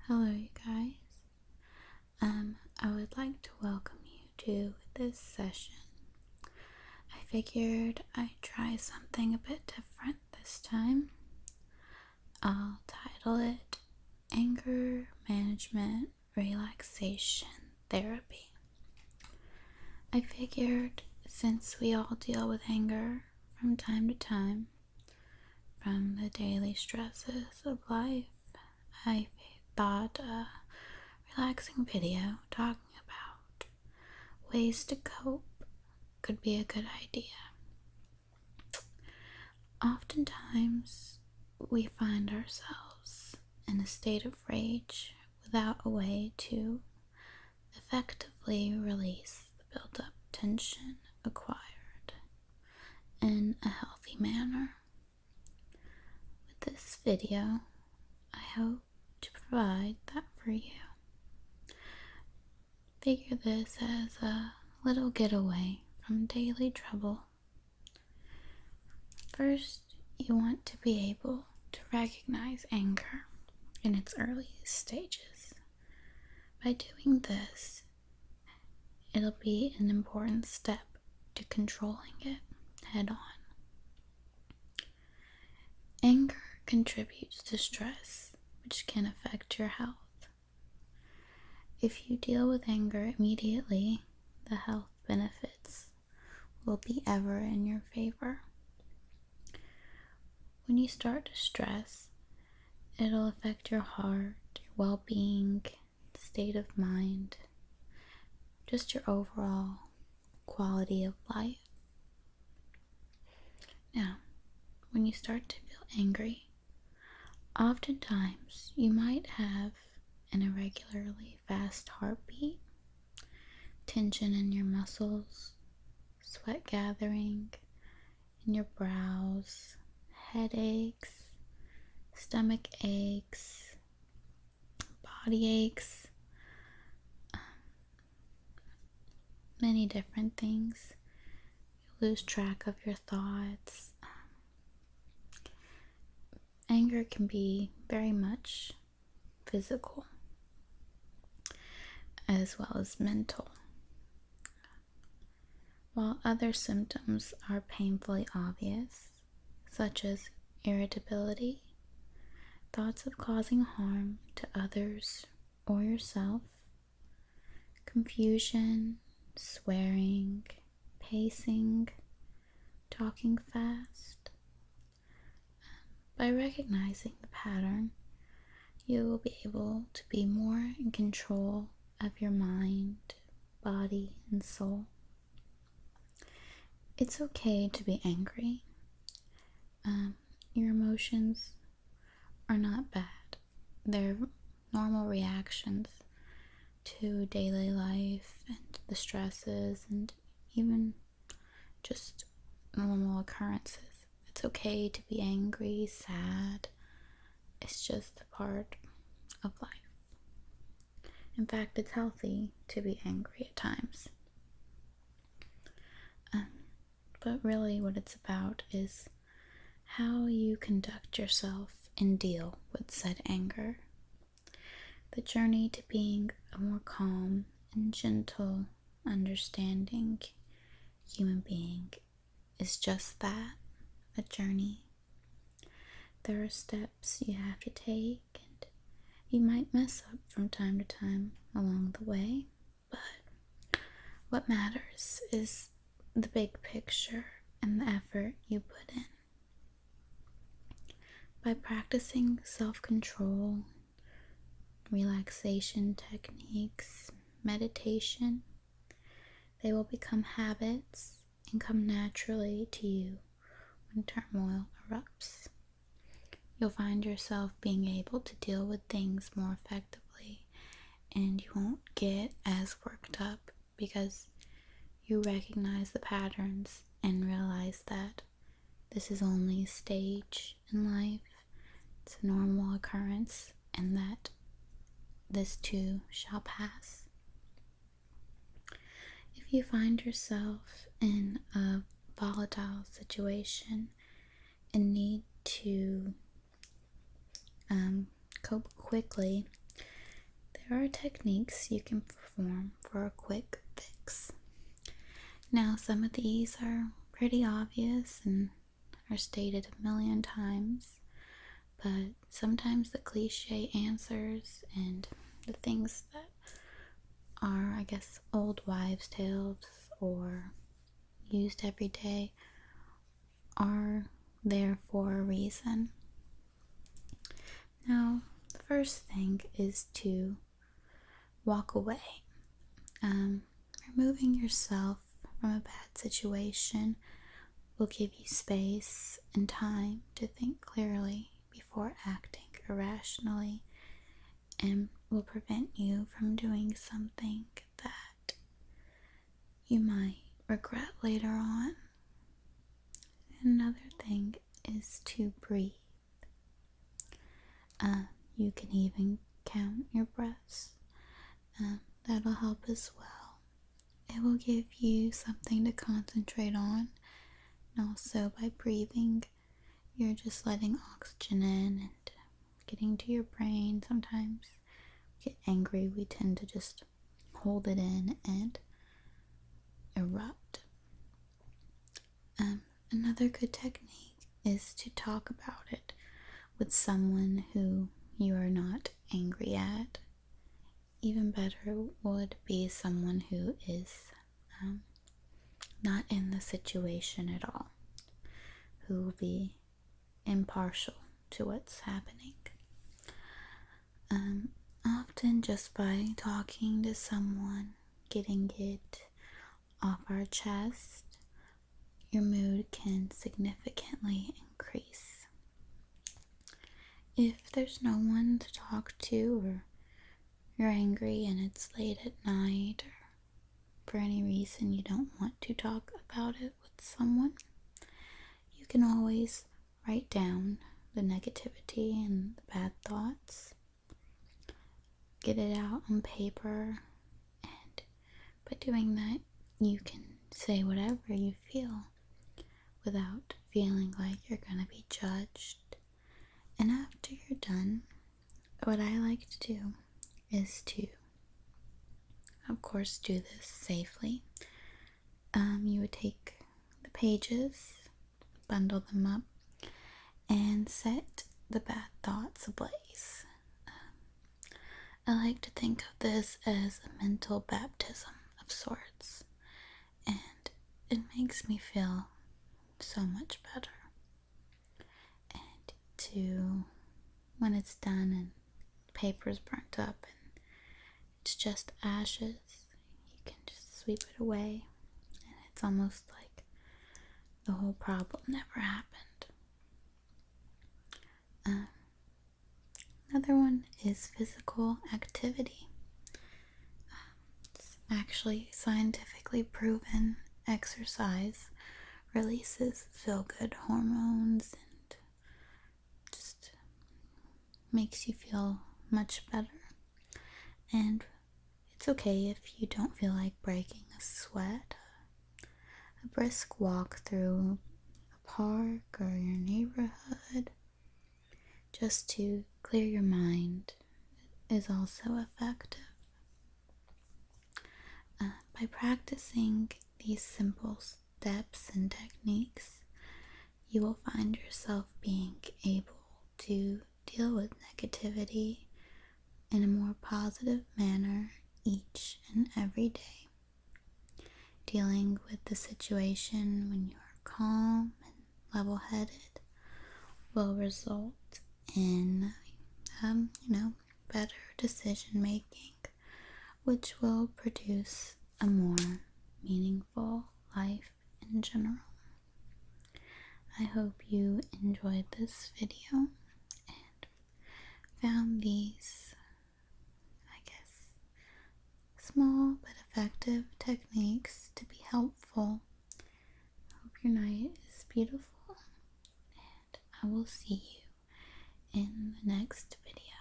Hello, you guys. I would like to welcome you to this session. I figured I'd try something a bit different this time. I'll title it Anger Management Relaxation Therapy. I figured since we all deal with anger from time to time, from the daily stresses of life, I thought a relaxing video talking about ways to cope could be a good idea. Oftentimes, we find ourselves in a state of rage without a way to effectively release the built-up tension acquired in a healthy manner. With this video, I hope to provide that for you. Figure this as a little getaway from daily trouble. First, you want to be able to recognize anger in its earliest stages. By doing this, it'll be an important step to controlling it head on. Anger contributes to stress, which can affect your health. If you deal with anger immediately, the health benefits will be ever in your favor. When you start to stress, it'll affect your heart, your well-being, state of mind, just your overall quality of life. Now, when you start to feel angry, oftentimes you might have an irregularly fast heartbeat, tension in your muscles, sweat gathering in your brows, headaches, stomach aches, body aches, many different things. You lose track of your thoughts. Anger can be very much physical as well as mental. While other symptoms are painfully obvious, such as irritability, thoughts of causing harm to others or yourself, confusion, swearing, pacing, talking fast. By recognizing the pattern, you will be able to be more in control of your mind, body, and soul. It's okay to be angry. Your emotions are not bad. They're normal reactions to daily life and the stresses and even just normal occurrences. It's okay to be angry, sad. It's just a part of life. In fact, it's healthy to be angry at times. But really what it's about is how you conduct yourself and deal with said anger. The journey to being a more calm and gentle, understanding human being is just that, a journey. There are steps you have to take, and you might mess up from time to time along the way, but what matters is the big picture and the effort you put in. By practicing self-control, relaxation techniques, meditation, they will become habits and come naturally to you when turmoil erupts. You'll find yourself being able to deal with things more effectively, and you won't get as worked up because you recognize the patterns and realize that this is only a stage in life. It's a normal occurrence, and that this too shall pass. If you find yourself in a volatile situation and need to cope quickly, there are techniques you can perform for a quick fix. Now, some of these are pretty obvious and are stated a million times, but sometimes the cliche answers and the things that are, I guess, old wives' tales or used every day are there for a reason. Now, the first thing is to walk away. Removing yourself from a bad situation will give you space and time to think clearly before acting irrationally, and will prevent you from doing something that you might regret later on. Another thing is to breathe. You can even count your breaths. That'll help as well. It will give you something to concentrate on, and also by breathing, you're just letting oxygen in and getting to your brain. Sometimes we get angry, we tend to just hold it in and erupt. Another good technique is to talk about it with someone who you are not angry at. Even better would be someone who is not in the situation at all, who will be impartial to what's happening. Often just by talking to someone, getting it off our chest, your mood can significantly increase. If there's no one to talk to, or you're angry and it's late at night, or for any reason you don't want to talk about it with someone, you can always write down the negativity and the bad thoughts. Get it out on paper, and by doing that, you can say whatever you feel without feeling like you're going to be judged. And after you're done, what I like to do is to, of course, do this safely. You would take the pages, bundle them up, and set the bad thoughts ablaze. I like to think of this as a mental baptism of sorts, and it makes me feel so much better. And when it's done and the paper's burnt up and it's just ashes, you can just sweep it away, and it's almost like the whole problem never happened. Another one is physical activity. It's actually scientifically proven exercise releases feel-good hormones and just makes you feel much better. And it's okay if you don't feel like breaking a sweat. A brisk walk through a park or your neighborhood just to clear your mind is also effective. By practicing these simple steps and techniques, you will find yourself being able to deal with negativity in a more positive manner each and every day. Dealing with the situation when you are calm and level-headed will result in better decision making, which will produce a more meaningful life in general. I hope you enjoyed this video and found these, I guess, small but effective techniques to be helpful. I hope your night is beautiful, and I will see you in the next video.